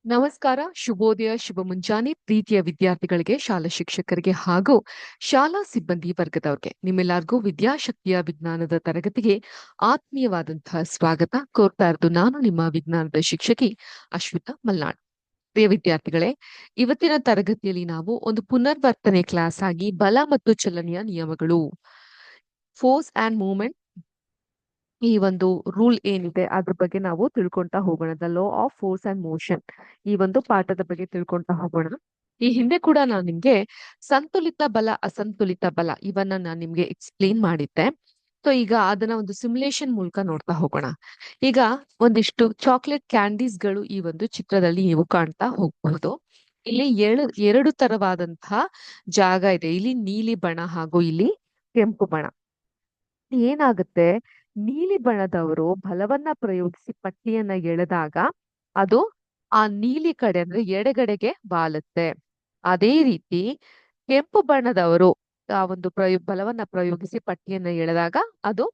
ನಮಸ್ಕಾರ, ಶುಭೋದಯ, ಶುಭ ಮುಂಜಾನೆ ಪ್ರೀತಿಯ ವಿದ್ಯಾರ್ಥಿಗಳಿಗೆ, ಶಾಲಾ ಶಿಕ್ಷಕರಿಗೆ ಹಾಗೂ ಶಾಲಾ ಸಿಬ್ಬಂದಿ ವರ್ಗದವ್ರಿಗೆ ನಿಮ್ಮೆಲ್ಲರಿಗೂ ವಿದ್ಯಾಶಕ್ತಿಯ ವಿಜ್ಞಾನದ ತರಗತಿಗೆ ಆತ್ಮೀಯವಾದಂತಹ ಸ್ವಾಗತ ಕೋರ್ತಾ ಇರೋದು ನಾನು ನಿಮ್ಮ ವಿಜ್ಞಾನದ ಶಿಕ್ಷಕಿ ಅಶ್ವಿತಾ ಮಲ್ನಾಡ್. ಪ್ರಿಯ ವಿದ್ಯಾರ್ಥಿಗಳೇ, ಇವತ್ತಿನ ತರಗತಿಯಲ್ಲಿ ನಾವು ಒಂದು ಪುನರ್ವರ್ತನೆ ಕ್ಲಾಸ್ ಆಗಿ ಬಲ ಮತ್ತು ಚಲನೆಯ ನಿಯಮಗಳು, ಫೋರ್ಸ್ ಅಂಡ್ ಮೂವ್ಮೆಂಟ್, ಈ ಒಂದು ರೂಲ್ ಏನಿದೆ ಅದ್ರ ಬಗ್ಗೆ ನಾವು ತಿಳ್ಕೊಂತಾ ಹೋಗೋಣ. The law of force and motion, ಈ ಒಂದು ಪಾಠದ ಬಗ್ಗೆ ತಿಳ್ಕೊಂತಾ ಹೋಗೋಣ. ಈ ಹಿಂದೆ ಕೂಡ ನಾನು ನಿಮ್ಗೆ ಸಂತುಲಿತ ಬಲ, ಅಸಂತುಲಿತ ಬಲ ಇವನ್ನ ನಾನು ನಿಮ್ಗೆ ಎಕ್ಸ್ಪ್ಲೇನ್ ಮಾಡಿದ್ದೆ. ಸೊ ಈಗ ಅದನ್ನ ಒಂದು ಸಿಮ್ಯುಲೇಷನ್ ಮೂಲಕ ನೋಡ್ತಾ ಹೋಗೋಣ. ಈಗ ಒಂದಿಷ್ಟು ಚಾಕ್ಲೇಟ್ ಕ್ಯಾಂಡೀಸ್ ಗಳು ಈ ಒಂದು ಚಿತ್ರದಲ್ಲಿ ನೀವು ಕಾಣ್ತಾ ಹೋಗಬಹುದು. ಇಲ್ಲಿ ಎರಡು ತರವಾದಂತಹ ಜಾಗ ಇದೆ. ಇಲ್ಲಿ ನೀಲಿ ಬಣ್ಣ ಹಾಗೂ ಇಲ್ಲಿ ಕೆಂಪು ಬಣ್ಣ. ಏನಾಗುತ್ತೆ, ನೀಲಿ ಬಣ್ಣದವರು ಬಲವನ್ನ ಪ್ರಯೋಗಿಸಿ ಪಟ್ಟಿಯನ್ನ ಎಳೆದಾಗ ಅದು ಆ ನೀಲಿ ಕಡೆ ಅಂದ್ರೆ ಎಡಗಡೆಗೆ ಬಾಲುತ್ತೆ. ಅದೇ ರೀತಿ ಕೆಂಪು ಬಣ್ಣದವರು ಆ ಒಂದು ಬಲವನ್ನ ಪ್ರಯೋಗಿಸಿ ಪಟ್ಟಿಯನ್ನ ಎಳೆದಾಗ ಅದು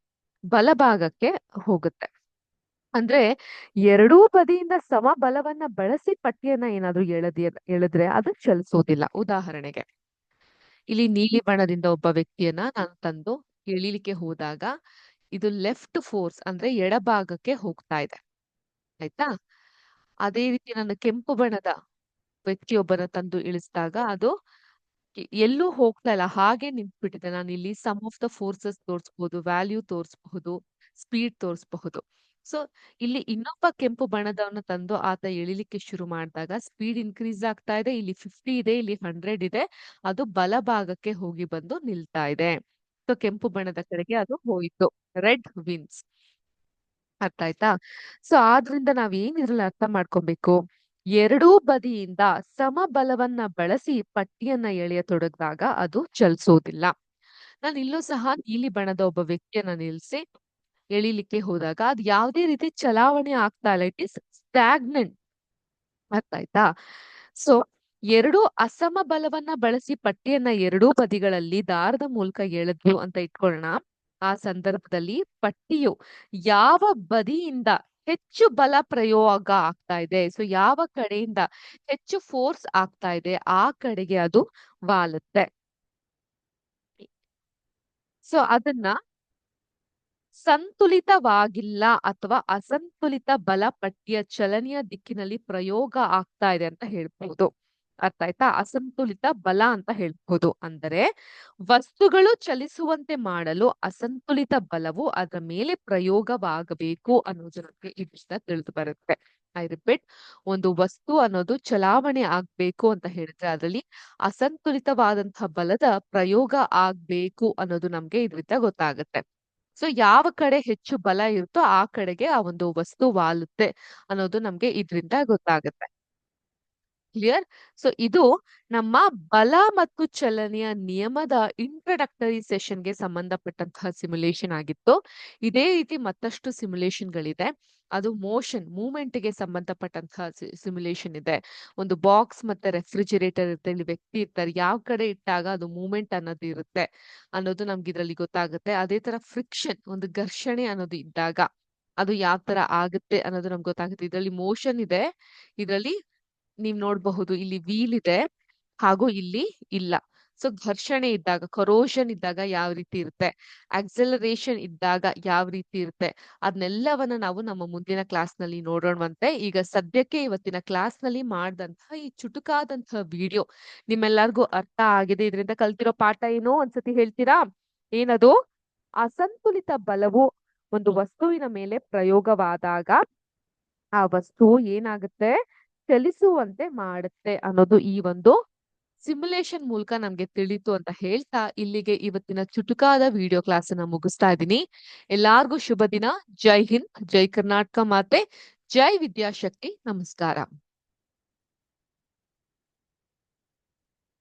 ಬಲಭಾಗಕ್ಕೆ ಹೋಗುತ್ತೆ. ಅಂದ್ರೆ ಎರಡೂ ಬದಿಯಿಂದ ಸಮ ಬಲವನ್ನ ಬಳಸಿ ಪಟ್ಟಿಯನ್ನ ಏನಾದ್ರೂ ಎಳೆದ್ರೆ ಅದು ಚಲಿಸೋದಿಲ್ಲ. ಉದಾಹರಣೆಗೆ ಇಲ್ಲಿ ನೀಲಿ ಬಣ್ಣದಿಂದ ಒಬ್ಬ ವ್ಯಕ್ತಿಯನ್ನ ನಾನು ತಂದು ಎಳಿಲಿಕ್ಕೆ ಹೋದಾಗ ಇದು ಲೆಫ್ಟ್ ಫೋರ್ಸ್ ಅಂದ್ರೆ ಎಡಭಾಗಕ್ಕೆ ಹೋಗ್ತಾ ಇದೆ, ಆಯ್ತಾ. ಅದೇ ರೀತಿ ನಾನು ಕೆಂಪು ಬಣ್ಣದ ವ್ಯಕ್ತಿಯೊಬ್ಬನ ತಂದು ಇಳಿಸಿದಾಗ ಅದು ಎಲ್ಲೂ ಹೋಗ್ತಾ ಇಲ್ಲ, ಹಾಗೆ ನಿಂತ್ಬಿಟ್ಟಿದೆ. ನಾನು ಇಲ್ಲಿ ಸಮ್ ಆಫ್ ದ ಫೋರ್ಸಸ್ ತೋರಿಸಬಹುದು, ವ್ಯಾಲ್ಯೂ ತೋರಿಸಬಹುದು, ಸ್ಪೀಡ್ ತೋರಿಸಬಹುದು. ಸೊ ಇಲ್ಲಿ ಇನ್ನೊಬ್ಬ ಕೆಂಪು ಬಣ್ಣದವನ್ನ ತಂದು ಆತ ಎಳಿಲಿಕ್ಕೆ ಶುರು ಮಾಡಿದಾಗ ಸ್ಪೀಡ್ ಇನ್ಕ್ರೀಸ್ ಆಗ್ತಾ ಇದೆ. ಇಲ್ಲಿ 50 ಇದೆ, ಇಲ್ಲಿ 100 ಇದೆ. ಅದು ಬಲಭಾಗಕ್ಕೆ ಹೋಗಿ ಬಂದು ನಿಲ್ತಾ ಇದೆ. ಸೊ ಕೆಂಪು ಬಣ್ಣದ ಕಡೆಗೆ ಅದು ಹೋಯಿತು. Red wins. ಅರ್ಥ ಆಯ್ತಾ? ಸೊ ಆದ್ರಿಂದ ನಾವ್ ಏನ್ ಇದ್ರಲ್ಲಿ ಅರ್ಥ ಮಾಡ್ಕೊಬೇಕು, ಎರಡೂ ಬದಿಯಿಂದ ಸಮ ಬಲವನ್ನ ಬಳಸಿ ಪಟ್ಟಿಯನ್ನ ಎಳೆಯತೊಡಗಿದಾಗ ಅದು ಚಲಿಸೋದಿಲ್ಲ. ನಾನು ಇಲ್ಲೂ ಸಹ ನೀಲಿ ಬಣ್ಣದ ಒಬ್ಬ ವ್ಯಕ್ತಿಯನ್ನ ನಿಲ್ಸಿ ಎಳಿಲಿಕ್ಕೆ ಹೋದಾಗ ಅದು ಯಾವುದೇ ರೀತಿ ಚಲಾವಣೆ ಆಗ್ತಾ ಇಲ್ಲ. It is stagnant. ಅರ್ಥ ಆಯ್ತಾ? ಸೊ ಎರಡೂ ಅಸಮ ಬಲವನ್ನ ಬಳಸಿ ಪಟ್ಟಿಯನ್ನ ಎರಡೂ ಬದಿಗಳಲ್ಲಿ ದಾರದ ಮೂಲಕ ಎಳೆದ್ರು ಅಂತ ಇಟ್ಕೊಳ್ಳೋಣ. ಆ ಸಂದರ್ಭದಲ್ಲಿ ಪಟ್ಟಿಯು ಯಾವ ಬದಿಯಿಂದ ಹೆಚ್ಚು ಬಲ ಪ್ರಯೋಗ ಆಗ್ತಾ ಇದೆ, ಸೊ ಯಾವ ಕಡೆಯಿಂದ ಹೆಚ್ಚು ಫೋರ್ಸ್ ಆಗ್ತಾ ಇದೆ ಆ ಕಡೆಗೆ ಅದು ವಾಲುತ್ತೆ. ಸೊ ಅದನ್ನ ಸಂತುಲಿತವಾಗಿಲ್ಲ ಅಥವಾ ಅಸಂತುಲಿತ ಬಲ ಪಟ್ಟಿಯ ಚಲನೆಯ ದಿಕ್ಕಿನಲ್ಲಿ ಪ್ರಯೋಗ ಆಗ್ತಾ ಇದೆ ಅಂತ ಹೇಳ್ಬಹುದು. ಅರ್ಥ ಆಯ್ತಾ? ಅಸಂತುಲಿತ ಬಲ ಅಂತ ಹೇಳ್ಬಹುದು. ಅಂದರೆ ವಸ್ತುಗಳು ಚಲಿಸುವಂತೆ ಮಾಡಲು ಅಸಂತುಲಿತ ಬಲವು ಅದರ ಮೇಲೆ ಪ್ರಯೋಗವಾಗಬೇಕು ಅನ್ನೋದು ನಮಗೆ ಇದರಿಂದ ತಿಳಿದು ಬರುತ್ತೆ. ಐ ರಿಪೀಟ್, ಒಂದು ವಸ್ತು ಅನ್ನೋದು ಚಲಾವಣೆ ಆಗ್ಬೇಕು ಅಂತ ಹೇಳಿದ್ರೆ ಅದರಲ್ಲಿ ಅಸಂತುಲಿತವಾದಂತಹ ಬಲದ ಪ್ರಯೋಗ ಆಗ್ಬೇಕು ಅನ್ನೋದು ನಮ್ಗೆ ಇದರಿಂದ ಗೊತ್ತಾಗುತ್ತೆ. ಸೊ ಯಾವ ಕಡೆ ಹೆಚ್ಚು ಬಲ ಇರುತ್ತೋ ಆ ಕಡೆಗೆ ಆ ಒಂದು ವಸ್ತು ವಾಲುತ್ತೆ ಅನ್ನೋದು ನಮ್ಗೆ ಇದರಿಂದ ಗೊತ್ತಾಗುತ್ತೆ. ಕ್ಲಿಯರ್? ಸೊ ಇದು ನಮ್ಮ ಬಲ ಮತ್ತು ಚಲನೆಯ ನಿಯಮದ ಇಂಟ್ರಡಕ್ಟರಿ ಸೆಷನ್ಗೆ ಸಂಬಂಧಪಟ್ಟಂತಹ ಸಿಮ್ಯುಲೇಷನ್ ಆಗಿತ್ತು. ಇದೇ ರೀತಿ ಮತ್ತಷ್ಟು ಸಿಮ್ಯುಲೇಷನ್ ಗಳಿದೆ. ಅದು ಮೋಷನ್ ಮೂವ್ಮೆಂಟ್ ಗೆ ಸಂಬಂಧಪಟ್ಟಂತಹ ಸಿಮ್ಯುಲೇಷನ್ ಇದೆ. ಒಂದು ಬಾಕ್ಸ್ ಮತ್ತೆ ರೆಫ್ರಿಜಿರೇಟರ್ ಇರುತ್ತೆ, ಇಲ್ಲಿ ವ್ಯಕ್ತಿ ಇರ್ತಾರೆ, ಯಾವ ಕಡೆ ಇಟ್ಟಾಗ ಅದು ಮೂವ್ಮೆಂಟ್ ಅನ್ನೋದು ಇರುತ್ತೆ ಅನ್ನೋದು ನಮ್ಗೆ ಇದರಲ್ಲಿ ಗೊತ್ತಾಗುತ್ತೆ. ಅದೇ ತರ ಫ್ರಿಕ್ಷನ್, ಒಂದು ಘರ್ಷಣೆ ಅನ್ನೋದು ಇದ್ದಾಗ ಅದು ಯಾವ ತರ ಆಗುತ್ತೆ ಅನ್ನೋದು ನಮ್ಗೆ ಗೊತ್ತಾಗುತ್ತೆ. ಇದರಲ್ಲಿ ಮೋಷನ್ ಇದೆ, ಇದರಲ್ಲಿ ನೀವ್ ನೋಡ್ಬಹುದು ಇಲ್ಲಿ ವೀಲ್ ಇದೆ ಹಾಗೂ ಇಲ್ಲಿ ಇಲ್ಲ. ಸೊ ಘರ್ಷಣೆ ಇದ್ದಾಗ, ಕೊರೋಷನ್ ಇದ್ದಾಗ ಯಾವ ರೀತಿ ಇರುತ್ತೆ, ಆಕ್ಸಲರೇಷನ್ ಇದ್ದಾಗ ಯಾವ ರೀತಿ ಇರುತ್ತೆ, ಅದನ್ನೆಲ್ಲವನ್ನ ನಾವು ನಮ್ಮ ಮುಂದಿನ ಕ್ಲಾಸ್ ನಲ್ಲಿ ನೋಡೋಣವಂತೆ. ಈಗ ಸದ್ಯಕ್ಕೆ ಇವತ್ತಿನ ಕ್ಲಾಸ್ ನಲ್ಲಿ ಮಾಡಿದಂತಹ ಈ ಚುಟುಕಾದಂತಹ ವಿಡಿಯೋ ನಿಮ್ಮೆಲ್ಲರಿಗೂ ಅರ್ಥ ಆಗಿದೆ. ಇದರಿಂದ ಕಲ್ತಿರೋ ಪಾಠ ಏನು ಒಂದ್ಸತಿ ಹೇಳ್ತೀರಾ? ಏನದು? ಅಸಂತುಲಿತ ಬಲವು ಒಂದು ವಸ್ತುವಿನ ಮೇಲೆ ಪ್ರಯೋಗವಾದಾಗ ಆ ವಸ್ತು ಏನಾಗುತ್ತೆ, ಚಲಿಸುವಂತೆ ಮಾಡುತ್ತೆ ಅನ್ನೋದು ಈ ಒಂದು ಸಿಮ್ಯುಲೇಷನ್ ಮೂಲಕ ನಮ್ಗೆ ತಿಳಿತು ಅಂತ ಹೇಳ್ತಾ ಇಲ್ಲಿಗೆ ಇವತ್ತಿನ ಚುಟುಕಾದ ವಿಡಿಯೋ ಕ್ಲಾಸ್ ಅನ್ನ ಮುಗಿಸ್ತಾ ಇದ್ದೀನಿ. ಎಲ್ಲಾರ್ಗೂ ಶುಭ ದಿನ. ಜೈ ಹಿಂದ್, ಜೈ ಕರ್ನಾಟಕ ಮಾತೆ, ಜೈ ವಿದ್ಯಾಶಕ್ತಿ. ನಮಸ್ಕಾರ.